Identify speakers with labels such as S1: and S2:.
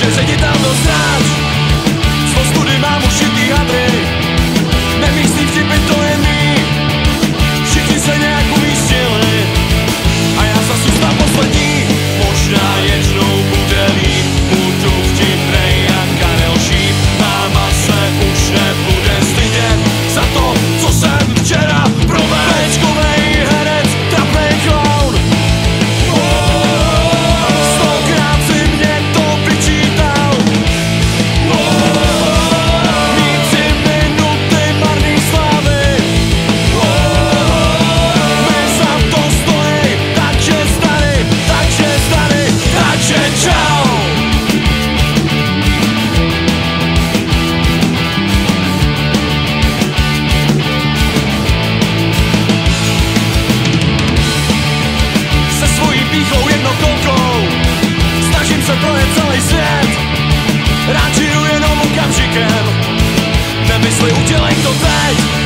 S1: že ředitel byl sráč. Z ostudy mám ušitý hadry, nemyslím vtipy, to je mý. Všichni se nějak umístili a já zas zůstám poslední. Možná jednou bude líp, budu vtipnej jak Karel Šíp. Máma se už nebude stydět za to, co jsem včera provedl. Péčkovej herec, trapnej clown, stokrát si mě to vyčítal. Mít 3 minuty marný slávy, my za to stojí, takže čau. Se svojí pýchou jednokolkou snažím se projet celý svět. Rád žiju jenom okamžikem, nemysli udělej to teď.